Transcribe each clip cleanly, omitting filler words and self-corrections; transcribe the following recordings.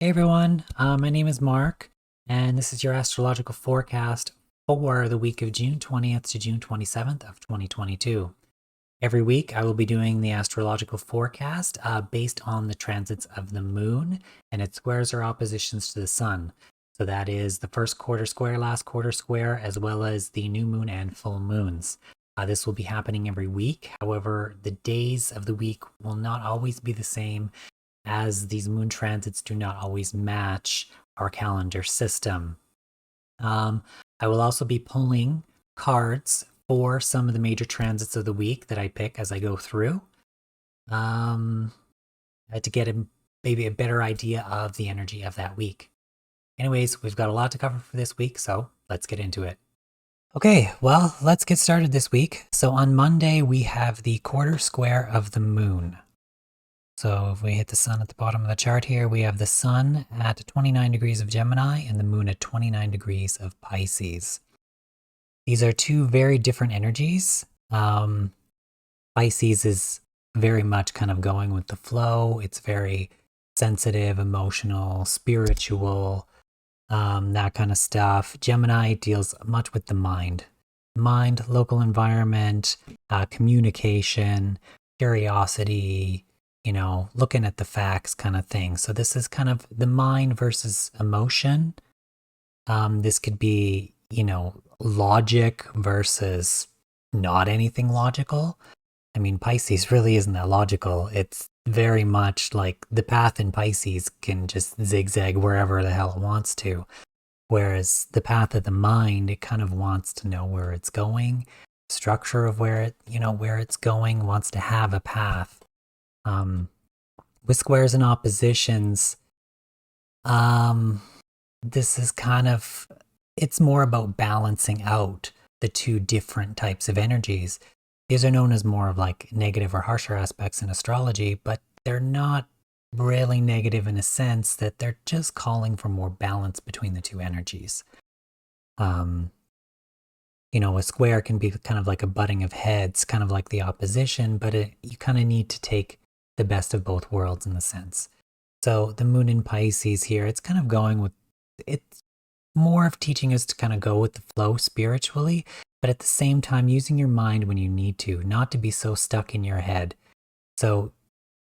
Hey everyone, my name is Mark, and this is your astrological forecast for the week of June 20th to June 27th of 2022. Every week, I will be doing the astrological forecast based on the transits of the moon and its squares or oppositions to the sun. So that is the first quarter square, last quarter square, as well as the new moon and full moons. This will be happening every week. However, the days of the week will not always be the same, as these moon transits do not always match our calendar system. I will also be pulling cards for some of the major transits of the week that I pick as I go through, to get maybe a better idea of the energy of that week. Anyways, we've got a lot to cover for this week, so let's get into it. Okay, well, let's get started this week. So on Monday, we have the quarter square of the moon. So if we hit the sun at the bottom of the chart here, we have the sun at 29 degrees of Gemini and the moon at 29 degrees of Pisces. These are two very different energies. Pisces is very much kind of going with the flow. It's very sensitive, emotional, spiritual, that kind of stuff. Gemini deals much with the mind, local environment, communication, curiosity, looking at the facts kind of thing. So this is kind of the mind versus emotion. This could be, logic versus not anything logical. I mean, Pisces really isn't that logical. It's very much like the path in Pisces can just zigzag wherever the hell it wants to. Whereas the path of the mind, it kind of wants to know where it's going, structure of where it's going, wants to have a path. With squares and oppositions, this is it's more about balancing out the two different types of energies. These are known as more of like negative or harsher aspects in astrology, but they're not really negative in a sense that they're just calling for more balance between the two energies. A square can be kind of like a butting of heads, kind of like the opposition, but you kind of need to take the best of both worlds in the sense. So the moon in Pisces here, it's kind of going with, it's more of teaching us to kind of go with the flow spiritually, but at the same time using your mind when you need to, not to be so stuck in your head. So,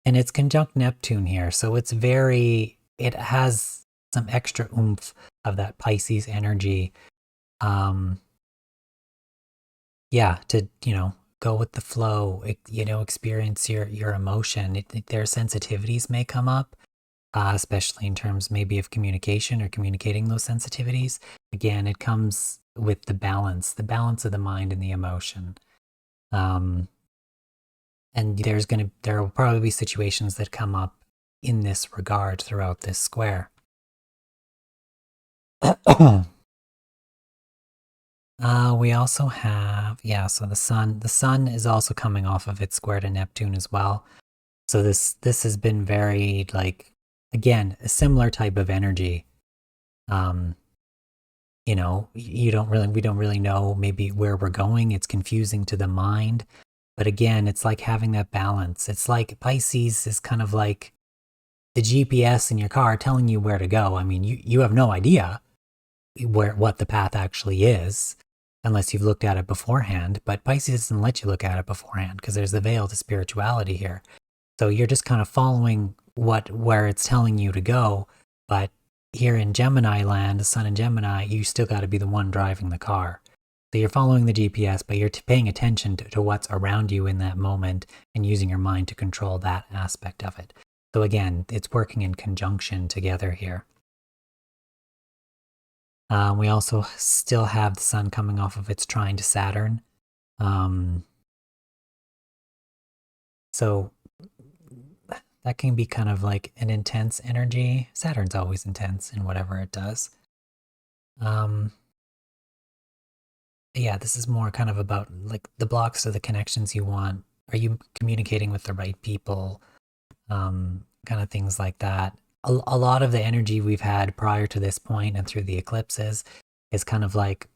and it's conjunct Neptune here, so it has some extra oomph of that Pisces energy. To, go with the flow, experience your emotion. Their sensitivities may come up, especially in terms maybe of communication or communicating those sensitivities. Again, it comes with the balance of the mind and the emotion. And there will probably be situations that come up in this regard throughout this square. We also have, so the sun is also coming off of its square to Neptune as well. So this has been very, again, a similar type of energy. We don't really know maybe where we're going. It's confusing to the mind, but again, it's like having that balance. It's like Pisces is kind of like the GPS in your car telling you where to go. I mean, you have no idea what the path actually is, unless you've looked at it beforehand. But Pisces doesn't let you look at it beforehand because there's the veil to spirituality here. So you're just kind of following where it's telling you to go. But here in Gemini land, the sun in Gemini, you still got to be the one driving the car. So you're following the GPS, but you're paying attention to what's around you in that moment and using your mind to control that aspect of it. So again, it's working in conjunction together here. We also still have the sun coming off of its trine to Saturn. So that can be kind of like an intense energy. Saturn's always intense in whatever it does. This is more kind of about like the blocks of the connections you want. Are you communicating with the right people? Kind of things like that. A lot of the energy we've had prior to this point and through the eclipses is kind of like,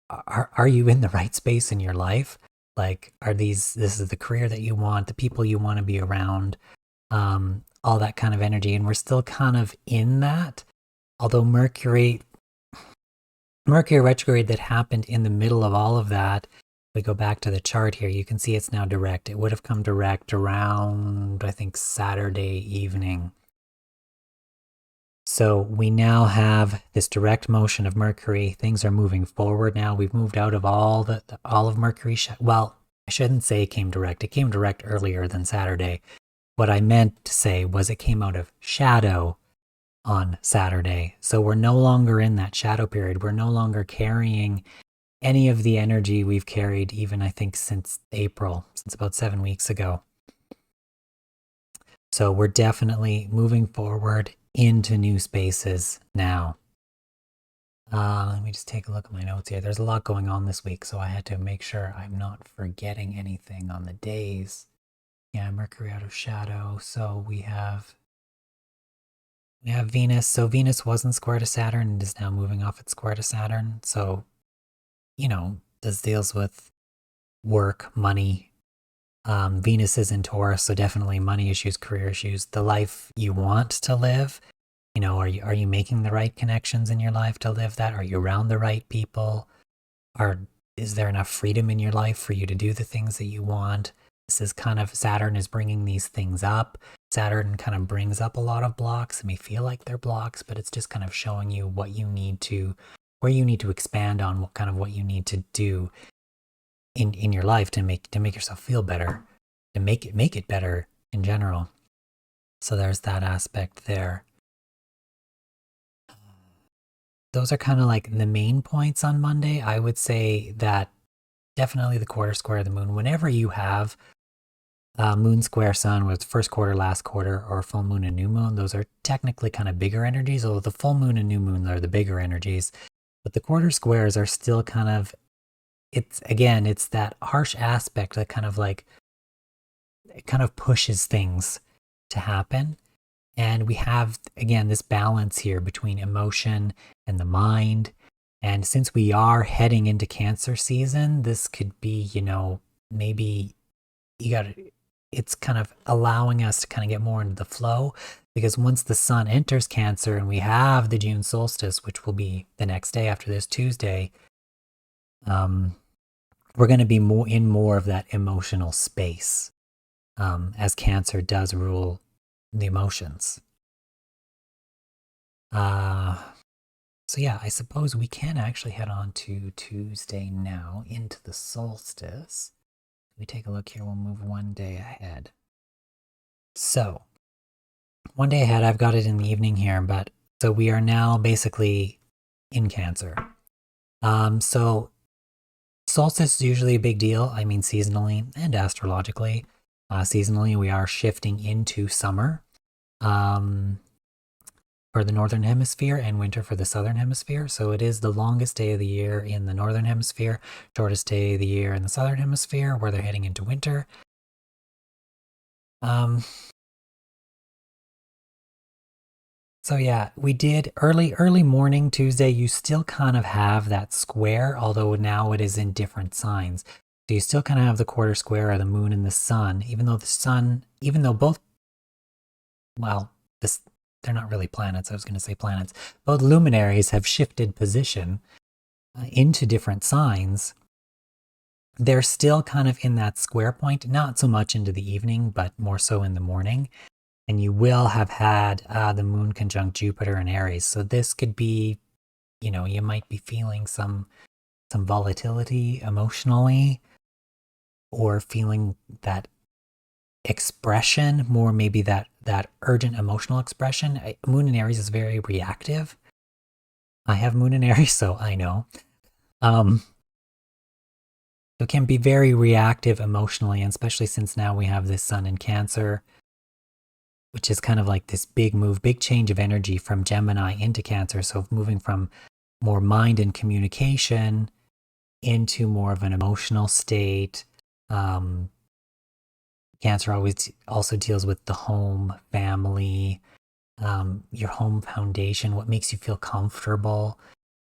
are you in the right space in your life? Like, this is the career that you want, the people you want to be around? A all that kind of energy, and we're still kind of in that. Although Mercury retrograde that happened in the middle of all of that, we go back to the chart here, you can see it's now direct. It would have come direct around, I think, Saturday evening. So we now have this direct motion of Mercury. Things are moving forward now. We've moved out of all of Mercury. Well, I shouldn't say it came direct. It came direct earlier than Saturday. What I meant to say was it came out of shadow on Saturday. So we're no longer in that shadow period. We're no longer carrying any of the energy we've carried, even I think since April, since about 7 weeks ago. So we're definitely moving forward into new spaces now. Let me just take a look at my notes here. There's a lot going on this week, so I had to make sure I'm not forgetting anything on the days. Yeah, Mercury out of shadow. So we have Venus. So Venus wasn't square to Saturn and is now moving off its square to Saturn. So, this deals with work, money. Venus is in Taurus, so definitely money issues, career issues, the life you want to live. Are you making the right connections in your life to live that? Are you around the right people? Is there enough freedom in your life for you to do the things that you want? This is kind of, Saturn is bringing these things up. Saturn kind of brings up a lot of blocks. It may feel like they're blocks, but it's just kind of showing you where you need to expand on, what you need to do in your life to make yourself feel better, to make it better in general. So there's that aspect there. Those are kind of like the main points on Monday. I would say that definitely the quarter square of the moon, whenever you have moon square sun, with first quarter, last quarter, or full moon and new moon, those are technically kind of bigger energies, although the full moon and new moon are the bigger energies. But the quarter squares are still kind of, it's that harsh aspect that kind of pushes things to happen. And we have, again, this balance here between emotion and the mind. And since we are heading into Cancer season, this could be, maybe it's kind of allowing us to kind of get more into the flow, because once the sun enters Cancer and we have the June solstice, which will be the next day after this Tuesday, we're going to be more of that emotional space, as Cancer does rule the emotions. So yeah, I suppose we can actually head on to Tuesday now, into the solstice. Let me take a look here. We'll move one day ahead. So, one day ahead, I've got it in the evening here, but so we are now basically in Cancer. So solstice is usually a big deal. I mean, seasonally and astrologically. Seasonally, we are shifting into summer for the northern hemisphere and winter for the southern hemisphere. So it is the longest day of the year in the northern hemisphere, shortest day of the year in the southern hemisphere, where they're heading into winter. So yeah, we did early morning Tuesday. You still kind of have that square, although now it is in different signs. So you still kind of have the quarter square of the moon and the sun, even though both, well, they're not really planets. I was going to say planets. Both luminaries have shifted position into different signs. They're still kind of in that square point, not so much into the evening, but more so in the morning. And you will have had the moon conjunct Jupiter in Aries. So this could be, you might be feeling some volatility emotionally, or feeling that expression, more maybe that urgent emotional expression. Moon in Aries is very reactive. I have moon in Aries, so I know. It can be very reactive emotionally, and especially since now we have this sun in Cancer, which is kind of like this big move, big change of energy from Gemini into Cancer. So moving from more mind and communication into more of an emotional state. Cancer always also deals with the home, family, your home foundation, what makes you feel comfortable.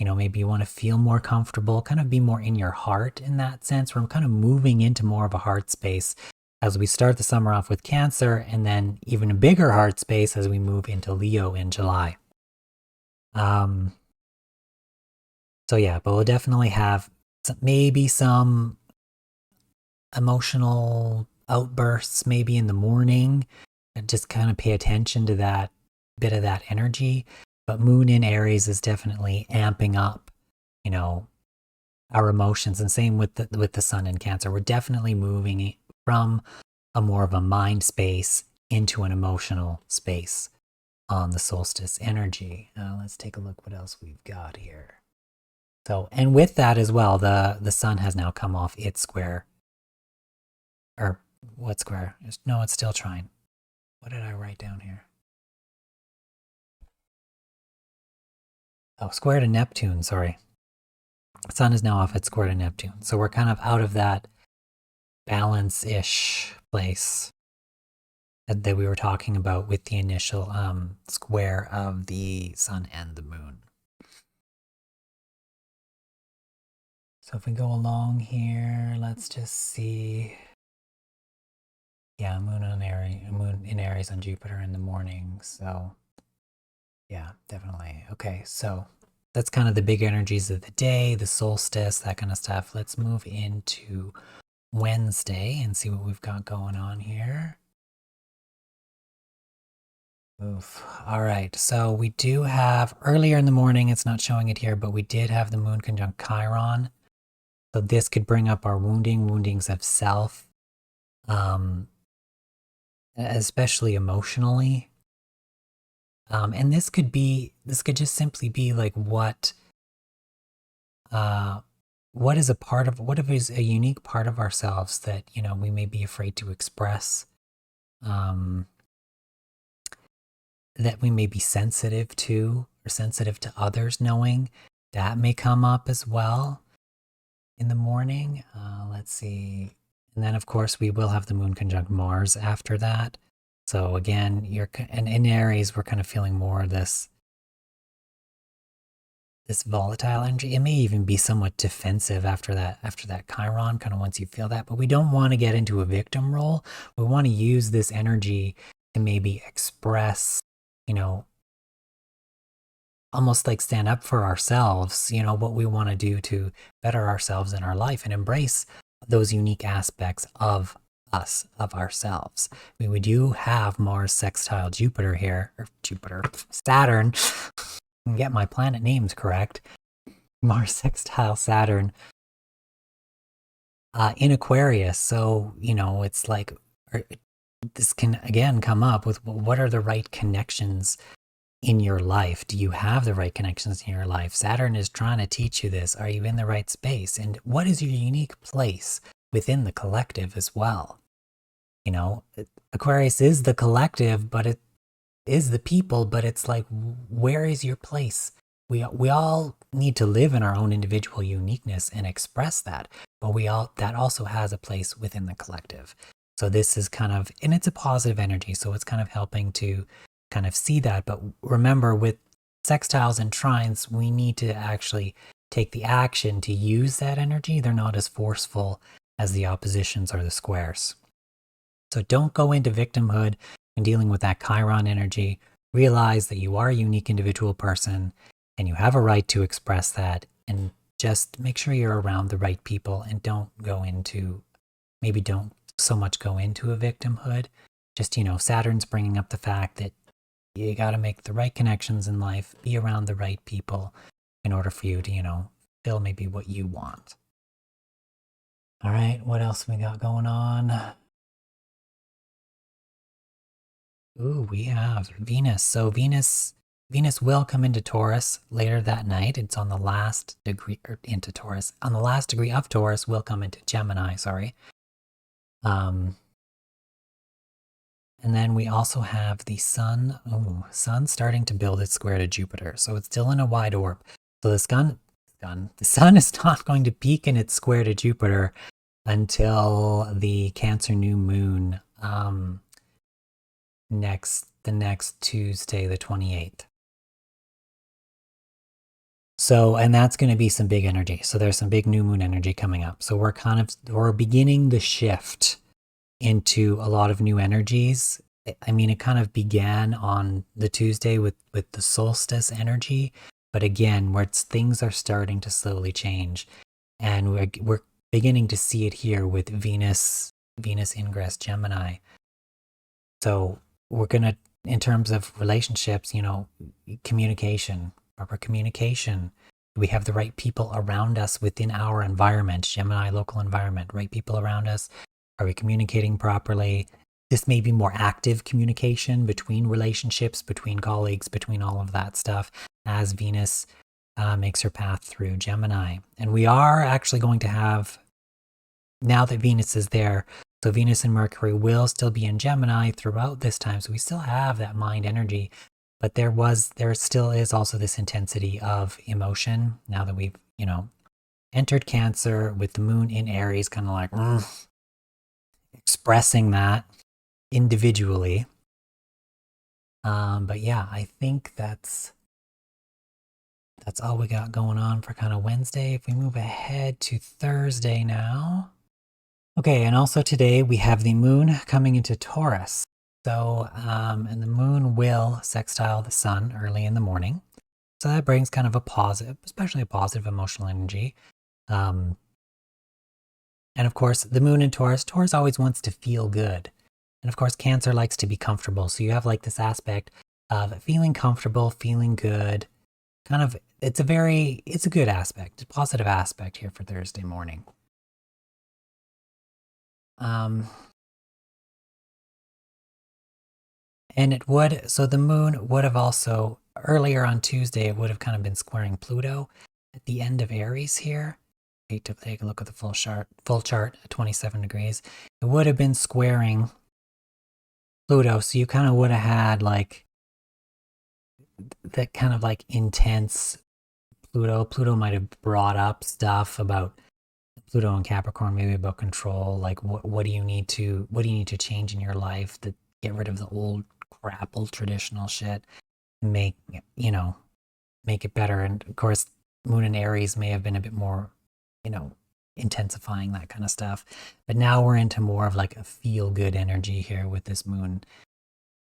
Maybe you want to feel more comfortable, kind of be more in your heart in that sense. We're kind of moving into more of a heart space. as we start the summer off with Cancer, and then even a bigger heart space as we move into Leo in July. So yeah, but we'll definitely have maybe some emotional outbursts maybe in the morning, and just kind of pay attention to that bit of that energy. But Moon in Aries is definitely amping up, our emotions, and same with the Sun in Cancer. We're definitely moving from a more of a mind space into an emotional space on the solstice energy. Let's take a look what else we've got here. So, and with that as well, the Sun has now come off its square. Or what square? No, it's still trine. What did I write down here? Oh, square to Neptune, sorry. Sun is now off its square to Neptune. So we're kind of out of that balance-ish place that we were talking about with the initial square of the Sun and the Moon. So if we go along here, let's just see. Yeah, Moon in Aries on Jupiter in the morning. So yeah, definitely. Okay, so that's kind of the big energies of the day, the solstice, that kind of stuff. Let's move into Wednesday and see what we've got going on here. Oof. All right, so we do have earlier in the morning, it's not showing it here, but we did have the Moon conjunct Chiron. So this could bring up our woundings of self, especially emotionally. And this could just simply be like what is what is a unique part of ourselves that, we may be afraid to express, that we may be sensitive to, or sensitive to others knowing. That may come up as well in the morning. Let's see. And then of course we will have the Moon conjunct Mars after that. So again, and in Aries, we're kind of feeling more of this volatile energy. It may even be somewhat defensive after that Chiron, kind of once you feel that. But we don't want to get into a victim role. We want to use this energy to maybe express, almost like stand up for ourselves, what we want to do to better ourselves in our life and embrace those unique aspects of us, of ourselves. I mean, we do have Mars sextile Jupiter here, or Saturn. Get my planet names correct. Mars sextile Saturn in Aquarius. So, it's like, this can again come up with what are the right connections in your life? Do you have the right connections in your life? Saturn is trying to teach you this. Are you in the right space? And what is your unique place within the collective as well? Aquarius is the collective, but it is the people, but it's like, where is your place? We all need to live in our own individual uniqueness and express that, but that also has a place within the collective. So this is kind of, and it's a positive energy, so it's kind of helping to kind of see that. But remember, with sextiles and trines, we need to actually take the action to use that energy. They're not as forceful as the oppositions or the squares. So don't go into victimhood and dealing with that Chiron energy. Realize that you are a unique individual person and you have a right to express that, and just make sure you're around the right people and don't so much go into a victimhood. Just, Saturn's bringing up the fact that you got to make the right connections in life, be around the right people in order for you to, feel maybe what you want. All right, what else we got going on? Ooh, we have Venus. So Venus will come into Taurus later that night. It's on the last degree, or into Taurus. On the last degree of Taurus, will come into Gemini, sorry. And then we also have the Sun. Oh, Sun starting to build its square to Jupiter. So it's still in a wide orb. So the Sun is not going to peak in its square to Jupiter until the Cancer new moon the next Tuesday, the 28th. So, and that's going to be some big energy. So there's some big new moon energy coming up. So we're beginning the shift into a lot of new energies. I mean, it kind of began on the Tuesday with the solstice energy, but again, where things are starting to slowly change, and we're beginning to see it here with Venus ingress Gemini. So we're gonna, in terms of relationships, communication, proper communication. Do we have the right people around us within our environment, Gemini local environment, right people around us? Are we communicating properly? This may be more active communication between relationships, between colleagues, between all of that stuff as Venus makes her path through Gemini. And we are actually going to have, now that Venus is there, so Venus and Mercury will still be in Gemini throughout this time. So we still have that mind energy, but there still is also this intensity of emotion now that we've, entered Cancer with the moon in Aries, kind of like expressing that individually. But yeah, I think that's all we got going on for kind of Wednesday. If we move ahead to Thursday now. Okay, and also today we have the moon coming into Taurus. So, and the moon will sextile the sun early in the morning. So that brings kind of a positive, especially a positive emotional energy. And of course, the moon in Taurus always wants to feel good. And of course, Cancer likes to be comfortable. So you have like this aspect of feeling comfortable, feeling good. Kind of, it's a good aspect, a positive aspect here for Thursday morning. And it would, so the moon would have also, earlier on Tuesday, it would have kind of been squaring Pluto at the end of Aries here. To take a look at the full chart at 27 degrees. It would have been squaring Pluto, so you kind of would have had like that kind of like intense Pluto. Pluto might have brought up stuff about Pluto and Capricorn, maybe about control, like what do you need to change in your life to get rid of the old crap, old traditional shit, and make it better. And of course, Moon and Aries may have been a bit more, intensifying that kind of stuff. But now we're into more of like a feel good energy here with this moon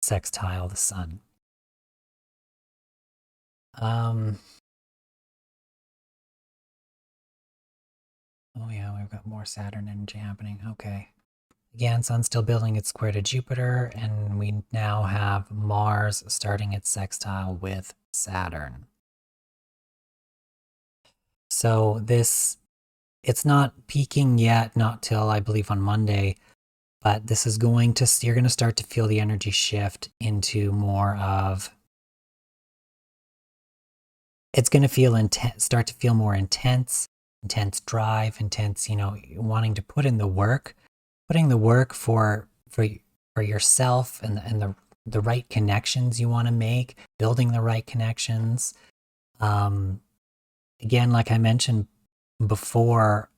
sextile the sun. Oh yeah, we've got more Saturn energy happening. Okay. Again, Sun's still building its square to Jupiter, and we now have Mars starting its sextile with Saturn. So it's not peaking yet, not till I believe on Monday, but this is you're going to start to feel the energy shift into more of, it's going to feel start to feel more intense drive, intense, wanting to put in the work, putting the work for yourself and the right connections you want to make, building the right connections. Again, like I mentioned before,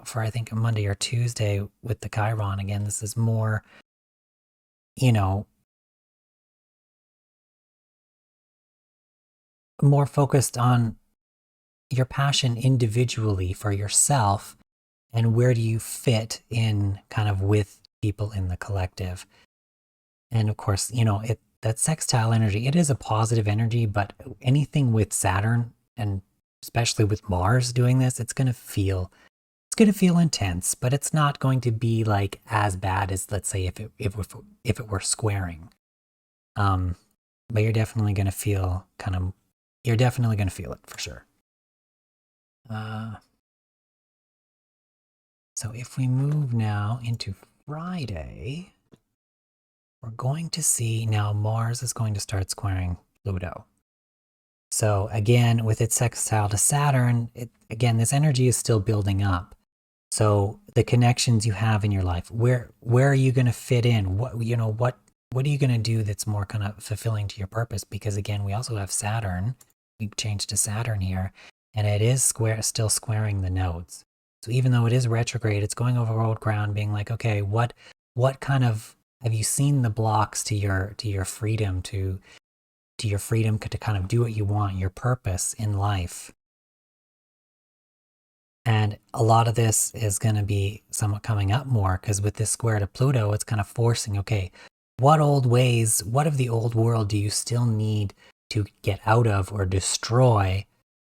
for I think a Monday or Tuesday with the Chiron, again, this is more, more focused on your passion individually for yourself, and where do you fit in kind of with people in the collective. And of course, that sextile energy, it is a positive energy, but anything with Saturn, and especially with Mars doing this, it's going to feel intense, but it's not going to be like as bad as, let's say, if it were squaring. But you're definitely going to feel it for sure. So if we move now into Friday, we're going to see now Mars is going to start squaring Pluto. So again, with its sextile to Saturn, again, this energy is still building up. So the connections you have in your life, where are you going to fit in? What are you going to do that's more kind of fulfilling to your purpose? Because again, we also have Saturn. We've changed to Saturn here, and it is still squaring the nodes. So even though it is retrograde, it's going over old ground, being like, okay, what kind of, have you seen the blocks to your freedom, to your freedom to kind of do what you want, your purpose in life? And a lot of this is going to be somewhat coming up more because with this square to Pluto, it's kind of forcing, okay, what old ways, what of the old world do you still need to get out of or destroy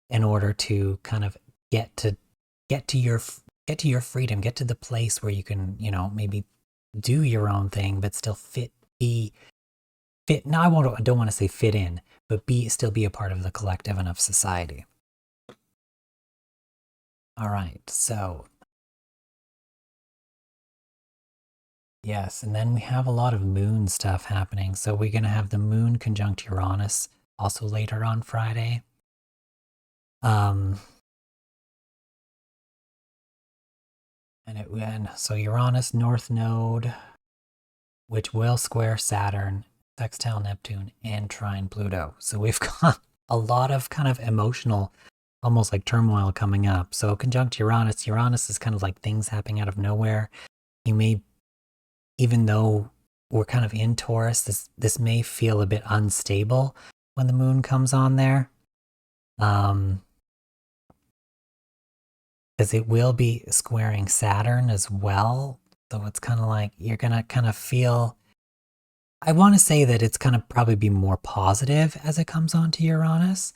in order to kind of get to your freedom, get to the place where you can, maybe do your own thing, but still be fit. No, I don't want to say fit in, but still be a part of the collective and of society. All right, so yes, and then we have a lot of moon stuff happening. So we're going to have the moon conjunct Uranus also later on Friday. So Uranus North Node, which will square Saturn, sextile Neptune, and trine Pluto. So we've got a lot of kind of emotional, almost like turmoil coming up. So conjunct Uranus is kind of like things happening out of nowhere. You may, even though we're kind of in Taurus, this may feel a bit unstable when the moon comes on there. Because it will be squaring Saturn as well. So it's kind of like you're going to kind of feel, I want to say that it's going to probably be more positive as it comes onto Uranus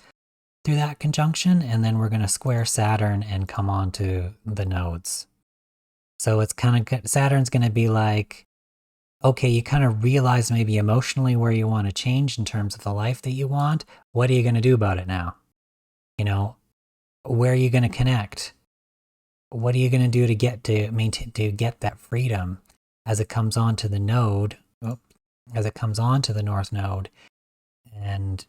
through that conjunction. And then we're going to square Saturn and come on to the nodes. So it's kind of, Saturn's going to be like, okay, you kind of realize maybe emotionally where you want to change in terms of the life that you want. What are you going to do about it now? Where are you going to connect? What are you going to do to get that freedom as it comes onto the node, as it comes onto the North Node, and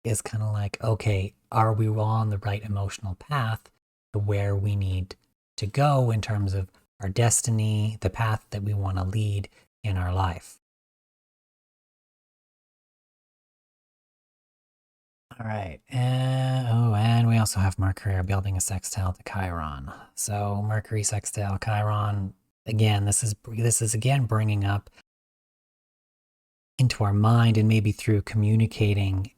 is kind of like, okay, are we on the right emotional path to where we need to go in terms of our destiny, the path that we want to lead in our life? All right, and we also have Mercury building a sextile to Chiron. So Mercury sextile Chiron, again, this is again bringing up into our mind and maybe through communicating,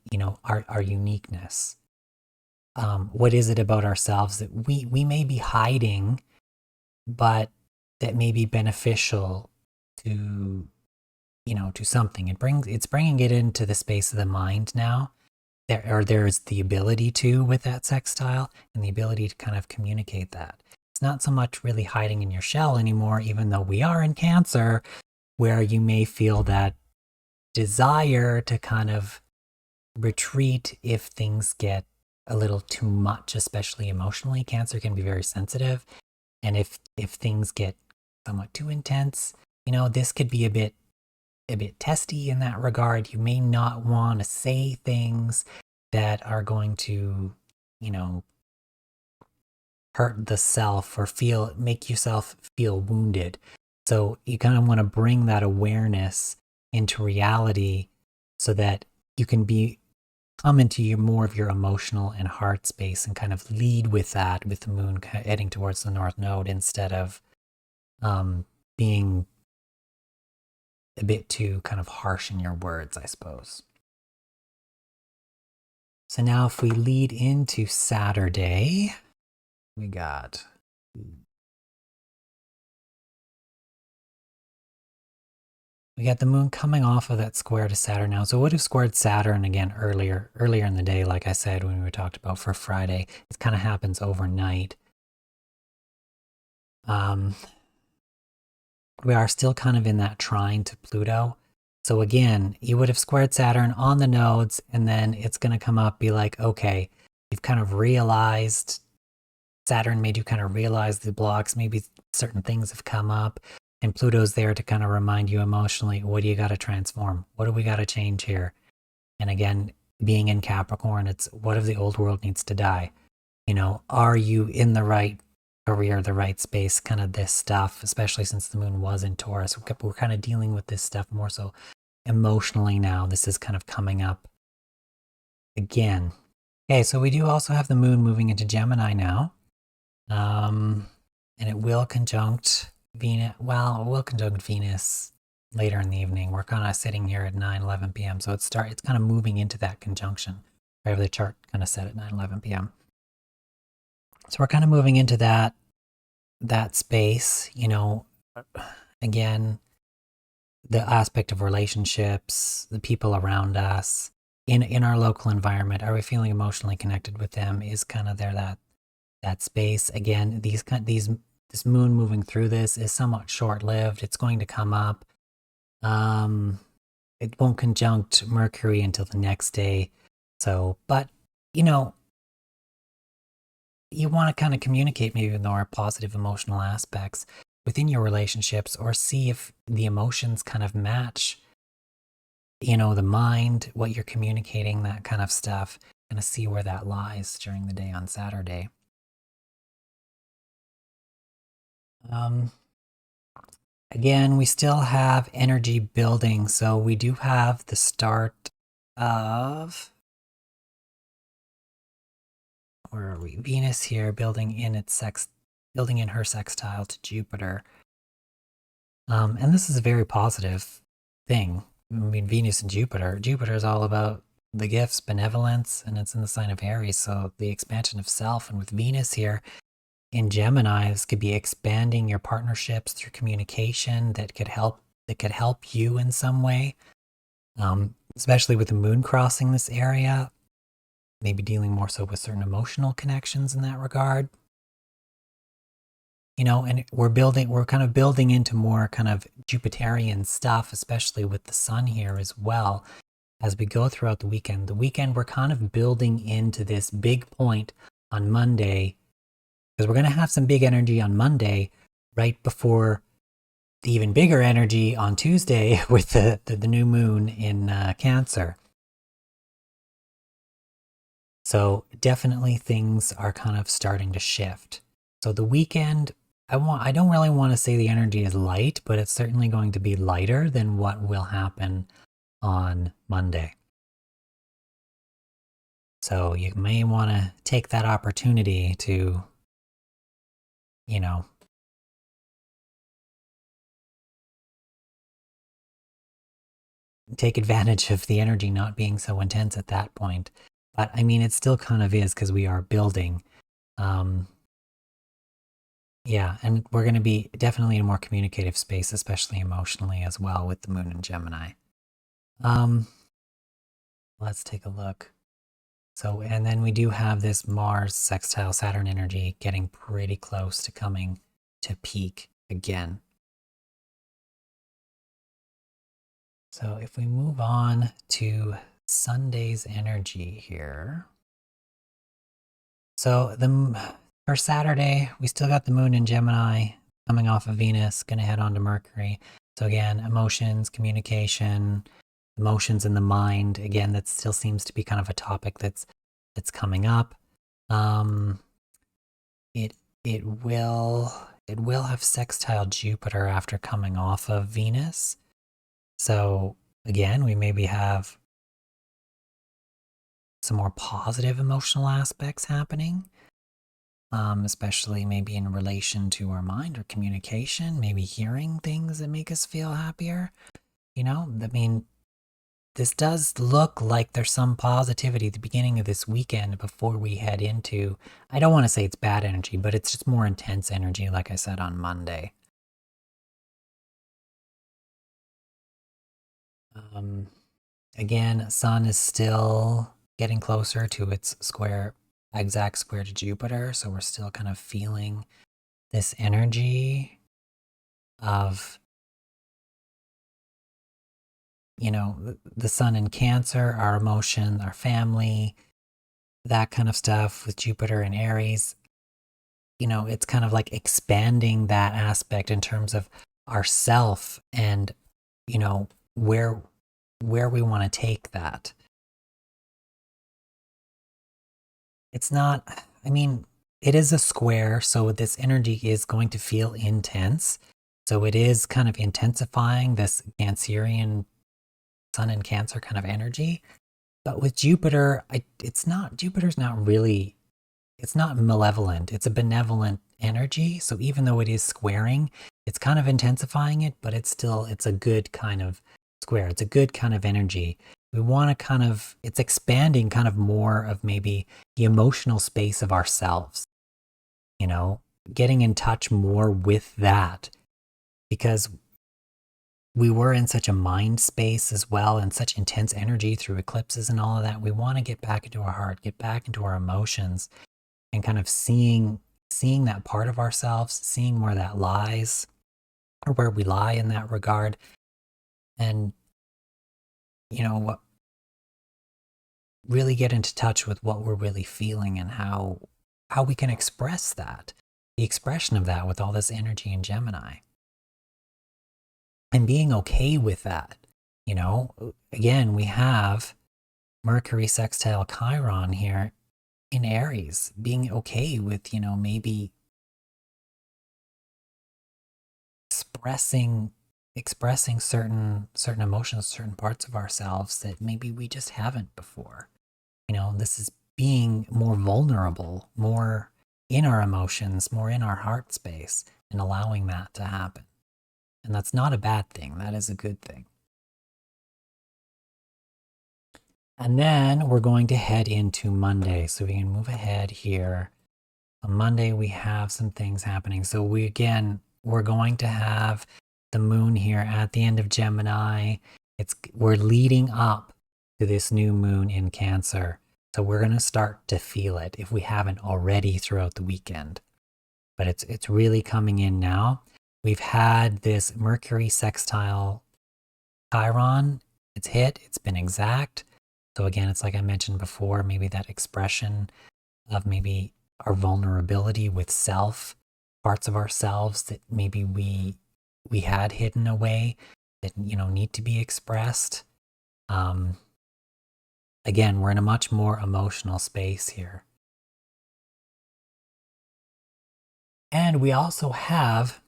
our uniqueness. What is it about ourselves that we may be hiding, but that may be beneficial to, to something? It's bringing it into the space of the mind now. There's the ability to, with that sextile, and the ability to kind of communicate that. It's not so much really hiding in your shell anymore, even though we are in Cancer, where you may feel that desire to kind of retreat if things get a little too much, especially emotionally. Cancer can be very sensitive. And if things get somewhat too intense, this could be a bit testy in that regard. You may not want to say things that are going to, hurt the self or make yourself feel wounded. So you kind of want to bring that awareness into reality so that you can come into more of your emotional and heart space and kind of lead with that, with the moon heading towards the North Node, instead of being a bit too kind of harsh in your words, I suppose. So now if we lead into Saturday, we got the moon coming off of that square to Saturn now. So it would have squared Saturn again earlier in the day, like I said, when we talked about for Friday. It kind of happens overnight. We are still kind of in that trine to Pluto. So again, you would have squared Saturn on the nodes, and then it's going to come up, be like, okay, you've kind of realized, Saturn made you kind of realize the blocks, maybe certain things have come up, and Pluto's there to kind of remind you emotionally, what do you got to transform? What do we got to change here? And again, being in Capricorn, it's what of the old world needs to die? Are you in the right career, the right space, kind of this stuff, especially since the moon was in Taurus. We're kind of dealing with this stuff more so emotionally now. This is kind of coming up again. Okay, so we do also have the moon moving into Gemini now. And it will conjunct Venus. Well, it will conjunct Venus later in the evening. We're kind of sitting here at 9:11 p.m. So it's kind of moving into that conjunction. I have the chart kind of set at 9:11 p.m. So we're kind of moving into that space, again, the aspect of relationships, the people around us in our local environment. Are we feeling emotionally connected with them? Is kind of there that space. Again, this moon moving through this is somewhat short-lived. It's going to come up. It won't conjunct Mercury until the next day. So, but you know, you want to kind of communicate maybe more positive emotional aspects within your relationships, or see if the emotions kind of match, the mind, what you're communicating, that kind of stuff, kind of see where that lies during the day on Saturday. Um, Again, we still have energy building, so we do have the start of, where are we? Venus here building in her sextile to Jupiter. And this is a very positive thing. I mean, Venus and Jupiter is all about the gifts, benevolence, and it's in the sign of Aries, so the expansion of self. And with Venus here in Gemini, this could be expanding your partnerships through communication that could help you in some way. Especially with the moon crossing this area, maybe dealing more so with certain emotional connections in that regard. And we're kind of building into more kind of Jupiterian stuff, especially with the sun here as well, as we go throughout the weekend. The weekend, we're kind of building into this big point on Monday, because we're going to have some big energy on Monday, right before the even bigger energy on Tuesday with the new moon in Cancer. So definitely things are kind of starting to shift. So the weekend, I don't really want to say the energy is light, but it's certainly going to be lighter than what will happen on Monday. So you may want to take that opportunity to, take advantage of the energy not being so intense at that point. But I mean, it still kind of is, because we are building. Yeah, and we're going to be definitely in a more communicative space, especially emotionally as well, with the moon in Gemini. Let's take a look. So, and then we do have this Mars sextile Saturn energy getting pretty close to coming to peak again. So if we move on to Sunday's energy here. So for Saturday, we still got the moon in Gemini coming off of Venus, going to head on to Mercury. So again, emotions, communication, emotions in the mind. Again, that still seems to be kind of a topic that's coming up. It will have sextile Jupiter after coming off of Venus. So again, we maybe have some more positive emotional aspects happening, especially maybe in relation to our mind or communication, maybe hearing things that make us feel happier. I mean, this does look like there's some positivity at the beginning of this weekend before we head into, I don't want to say it's bad energy, but it's just more intense energy, like I said, on Monday. Again, Sun is still getting closer to its exact square to Jupiter, so we're still kind of feeling this energy of, the Sun in Cancer, our emotion, our family, that kind of stuff, with Jupiter in Aries. It's kind of like expanding that aspect in terms of ourself and, where we want to take that. It's not, I mean, it is a square, so this energy is going to feel intense. So it is kind of intensifying this Cancerian Sun in Cancer kind of energy. But with Jupiter, Jupiter's not really, it's not malevolent. It's a benevolent energy. So even though it is squaring, it's kind of intensifying it, but it's a good kind of square. It's a good kind of energy. We want to it's expanding kind of more of maybe the emotional space of ourselves. getting in touch more with that, because we were in such a mind space as well and such intense energy through eclipses and all of that. We want to get back into our heart, get back into our emotions, and kind of seeing that part of ourselves, seeing where that lies or where we lie in that regard. And, really get into touch with what we're really feeling and how we can express that, the expression of that with all this energy in Gemini. And being okay with that. Again, we have Mercury sextile Chiron here in Aries, being okay with, maybe expressing certain emotions, certain parts of ourselves that maybe we just haven't before. This is being more vulnerable, more in our emotions, more in our heart space, and allowing that to happen. And that's not a bad thing. That is a good thing. And then we're going to head into Monday. So we can move ahead here. On Monday, we have some things happening. So we're going to have the moon here at the end of Gemini. We're leading up to this new moon in Cancer. So we're going to start to feel it if we haven't already throughout the weekend. But it's really coming in now. We've had this Mercury sextile Chiron. It's hit. It's been exact. So again, it's like I mentioned before, maybe that expression of maybe our vulnerability with self, parts of ourselves that maybe we had hidden away that, need to be expressed. Again, we're in a much more emotional space here. And we will also have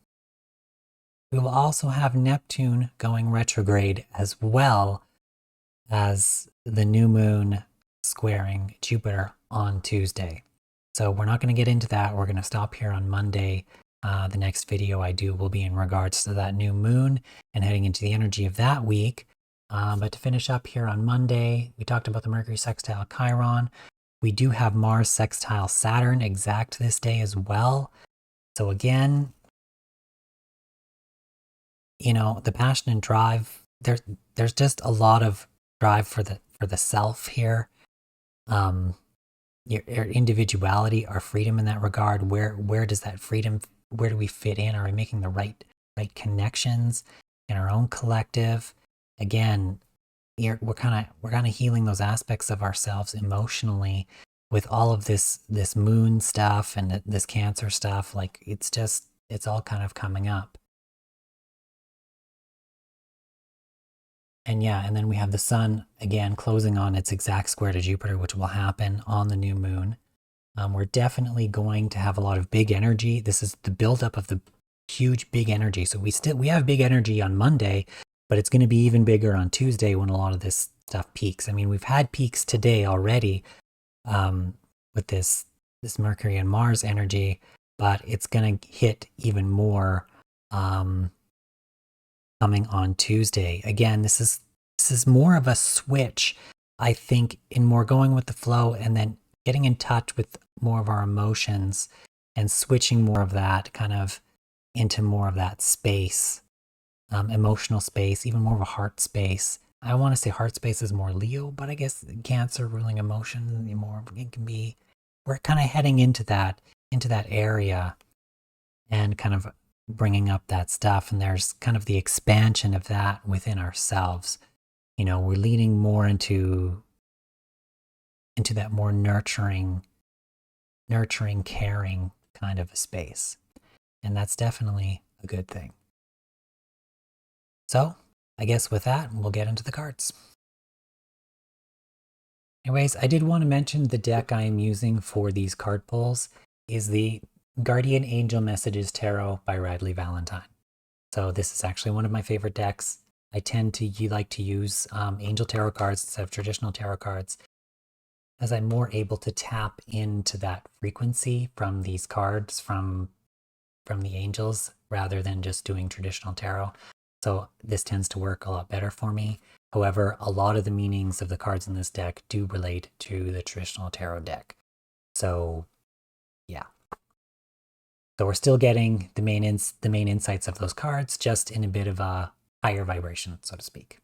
Neptune going retrograde, as well as the new moon squaring Jupiter on Tuesday. So we're not going to get into that. We're going to stop here on Monday. The next video I do will be in regards to that new moon and heading into the energy of that week. But to finish up here on Monday, we talked about the Mercury sextile Chiron. We do have Mars sextile Saturn exact this day as well. So again, the passion and drive, there's just a lot of drive for the self here. Your individuality, our freedom in that regard. Where does that freedom, where do we fit in? Are we making the right connections in our own collective? Again, we're kind of healing those aspects of ourselves emotionally with all of this moon stuff and this Cancer stuff. Like it's all kind of coming up. And and then we have the sun again closing on its exact square to Jupiter, which will happen on the new moon. We're definitely going to have a lot of big energy. This is the buildup of the huge big energy. So we have big energy on Monday, but it's going to be even bigger on Tuesday when a lot of this stuff peaks. I mean, we've had peaks today already with this Mercury and Mars energy, but it's going to hit even more coming on Tuesday. Again, this is more of a switch, I think, in more going with the flow and then getting in touch with more of our emotions and switching more of that kind of into more of that space, emotional space, even more of a heart space. I want to say heart space is more Leo, but I guess Cancer ruling emotion, it can be, we're kind of heading into that area and kind of bringing up that stuff. And there's kind of the expansion of that within ourselves. We're leaning more into that more nurturing, caring kind of a space. And that's definitely a good thing. So I guess with that, we'll get into the cards. Anyways, I did want to mention the deck I am using for these card pulls is the Guardian Angel Messages Tarot by Radley Valentine. So this is actually one of my favorite decks. I tend to like to use angel tarot cards instead of traditional tarot cards, as I'm more able to tap into that frequency from these cards, from the angels, rather than just doing traditional tarot. So this tends to work a lot better for me. However, a lot of the meanings of the cards in this deck do relate to the traditional tarot deck. So yeah. So we're still getting the main insights of those cards, just in a bit of a higher vibration, so to speak.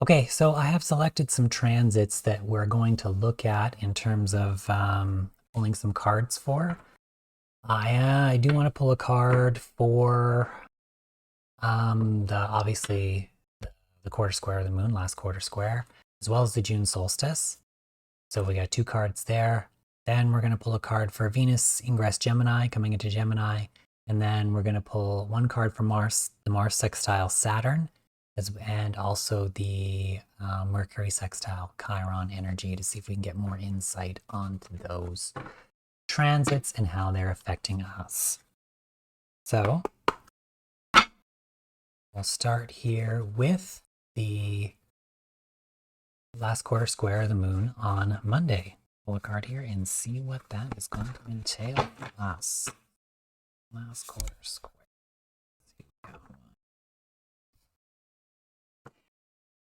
Okay, so I have selected some transits that we're going to look at in terms of pulling some cards for. I do want to pull a card for obviously the quarter square of the moon, last quarter square, as well as the June solstice. So we got 2 cards there. Then we're going to pull a card for Venus ingress Gemini, coming into Gemini. And then we're going to pull 1 card for Mars, the Mars sextile Saturn, and also the Mercury sextile Chiron energy, to see if we can get more insight onto those transits and how they're affecting us. So we'll start here with the last quarter square of the moon on Monday. Pull a card here and see what that is going to entail for us. Last quarter square.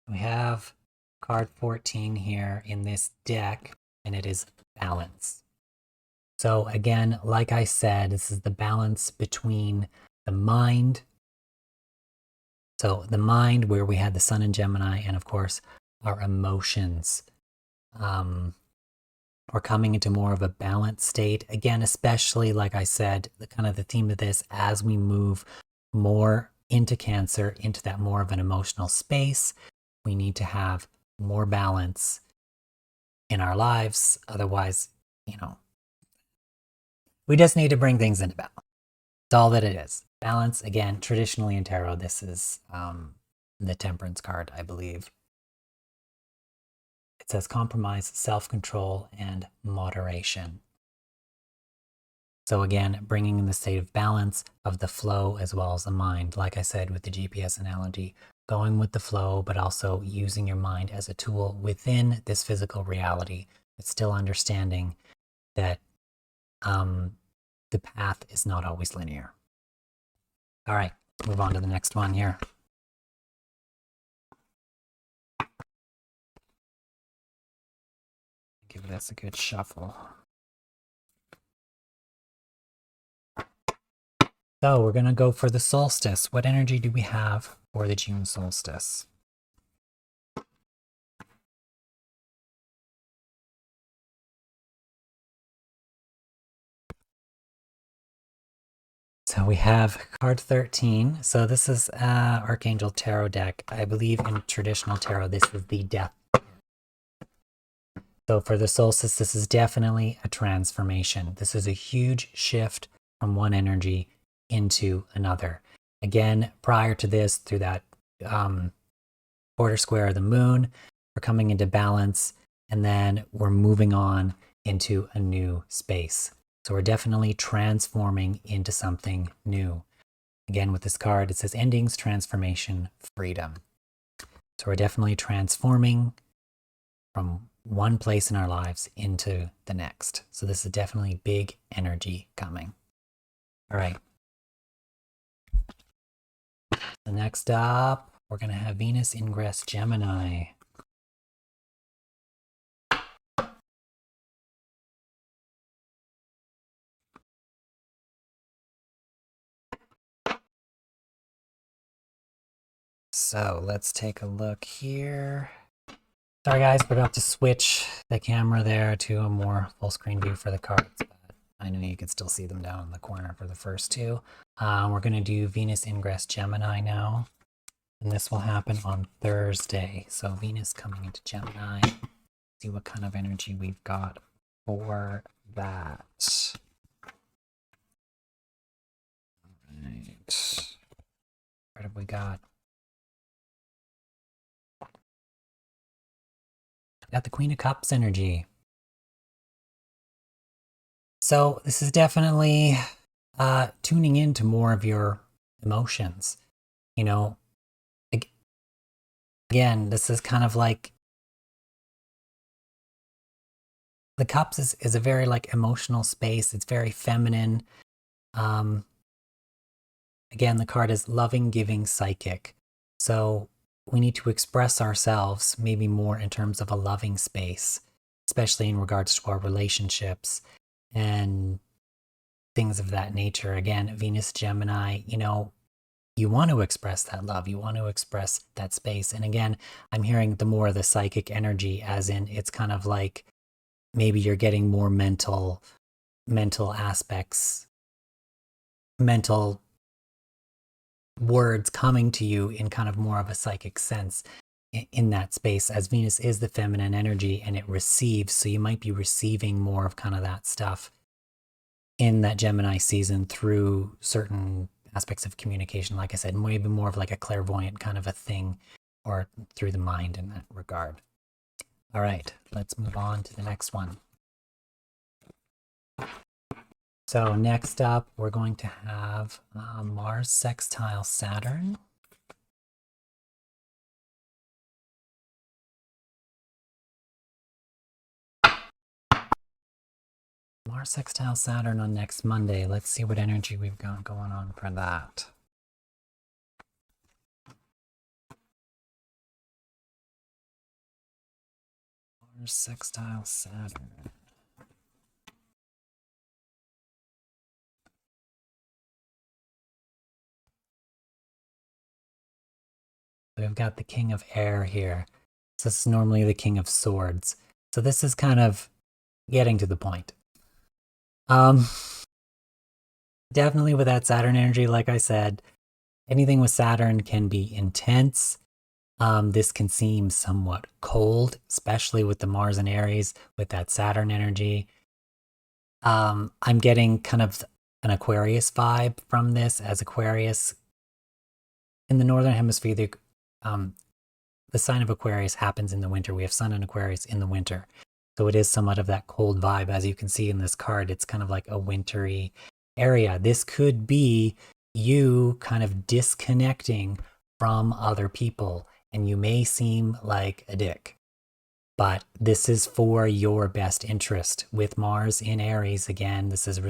We have card 14 here in this deck, and it is balance. So again, like I said, this is the balance between the mind. So the mind, where we had the sun in Gemini, and of course our emotions. We're coming into more of a balanced state. Again, especially like I said, the kind of the theme of this, as we move more into Cancer, into that more of an emotional space, we need to have more balance in our lives. Otherwise, we just need to bring things into balance. That's all that it is. Balance, again, traditionally in tarot, this is the Temperance card, I believe. It says compromise, self-control, and moderation. So again, bringing in the state of balance of the flow as well as the mind. Like I said with the GPS analogy, going with the flow, but also using your mind as a tool within this physical reality, but still understanding that the path is not always linear. All right, move on to the next one here. Give this a good shuffle. So we're going to go for the solstice. What energy do we have for the June solstice? So we have card 13. So this is Archangel Tarot deck. I believe in traditional tarot, this is the death. So for the solstice, this is definitely a transformation. This is a huge shift from one energy into another. Again, prior to this, through that quarter square of the moon, we're coming into balance, and then we're moving on into a new space. So we're definitely transforming into something new. Again, with this card, it says endings, transformation, freedom. So we're definitely transforming from one place in our lives into the next. So this is definitely big energy coming. All right. So next up, we're going to have Venus ingress Gemini. So let's take a look here. Sorry guys, forgot to switch the camera there to a more full screen view for the cards, but I know you could still see them down in the corner for the first two. We're going to do Venus ingress Gemini now, and this will happen on Thursday. So Venus coming into Gemini. See what kind of energy we've got for that. All right. What have we got? Got the Queen of Cups energy. So this is definitely tuning into more of your emotions. Again, this is kind of like the Cups is a very like emotional space. It's very feminine. Again, the card is loving, giving, psychic. So we need to express ourselves maybe more in terms of a loving space, especially in regards to our relationships. And things of that nature. Again, Venus, Gemini, you know, you want to express that love. You want to express that space. And again, I'm hearing the more of the psychic energy, as in it's kind of like maybe you're getting more mental aspects, mental words coming to you in kind of more of a psychic sense in that space, as Venus is the feminine energy and it receives. So you might be receiving more of kind of that stuff in that Gemini season through certain aspects of communication. Like I said, maybe more of like a clairvoyant kind of a thing, or through the mind in that regard. All right, let's move on to the next one. So next up, we're going to have Mars sextile Saturn. Mars sextile Saturn on next Monday. Let's see what energy we've got going on for that. Mars sextile Saturn. We've got the King of Air here. So this is normally the King of Swords. So this is kind of getting to the point. Definitely with that Saturn energy, like I said, anything with Saturn can be intense. This can seem somewhat cold, especially with the Mars and Aries, with that Saturn energy. I'm getting kind of an Aquarius vibe from this, as Aquarius in the Northern Hemisphere, the sign of Aquarius happens in the winter. We have Sun in Aquarius in the winter. So it is somewhat of that cold vibe. As you can see in this card, it's kind of like a wintry area. This could be you kind of disconnecting from other people, and you may seem like a dick, but this is for your best interest. With Mars in Aries, again, this is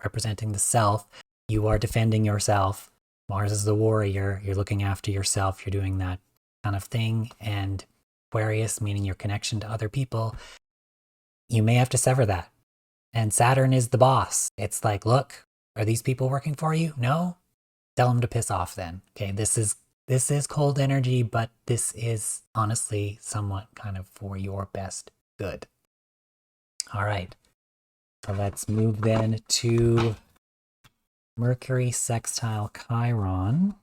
representing the self. You are defending yourself. Mars is the warrior. You're looking after yourself. You're doing that kind of thing. And Aquarius, meaning your connection to other people, you may have to sever that. And Saturn is the boss. It's like, look, are these people working for you? No? Tell them to piss off then. Okay, this is cold energy, but this is honestly somewhat kind of for your best good. All right, so let's move then to Mercury sextile Chiron.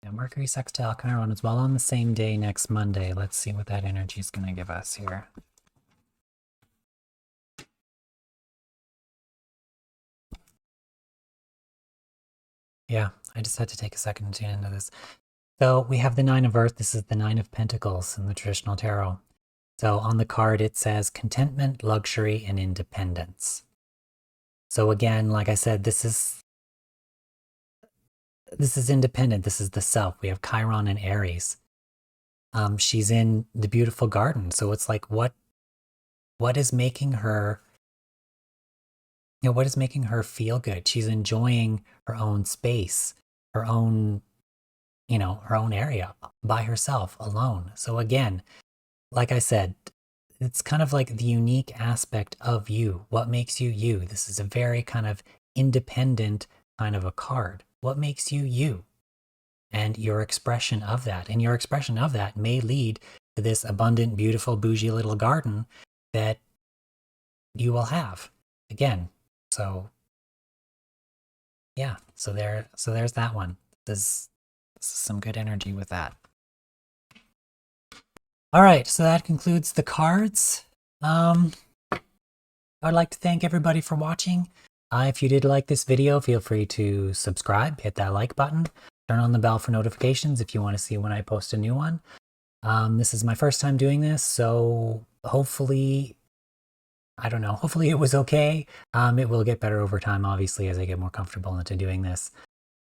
Yeah, Mercury sextile Chiron is well on the same day next Monday. Let's see what that energy is going to give us here. Yeah, I just had to take a second to tune into this. So we have the Nine of Earth. This is the Nine of Pentacles in the traditional tarot. So on the card, it says contentment, luxury, and independence. So again, like I said, this is independent. This is the self. We have Chiron and Aries. She's in the beautiful garden. So it's like, what is making her, what is making her feel good? She's enjoying her own space, her own, her own area by herself, alone. So again, like I said, it's kind of like the unique aspect of you. What makes you you? This is a very kind of independent kind of a card. What makes you you? And your expression of that. And your expression of that may lead to this abundant, beautiful, bougie little garden that you will have. Again, so yeah, so there's that one. This is some good energy with that. All right, so that concludes the cards. I would like to thank everybody for watching. If you did like this video, feel free to subscribe, hit that like button, turn on the bell for notifications if you want to see when I post a new one. This is my first time doing this, so hopefully, I don't know, hopefully it was okay. It will get better over time, obviously, as I get more comfortable into doing this.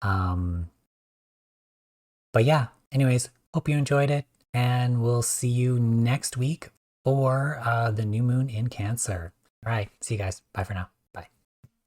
But yeah, anyways, hope you enjoyed it, and we'll see you next week for the new moon in Cancer. All right, see you guys. Bye for now.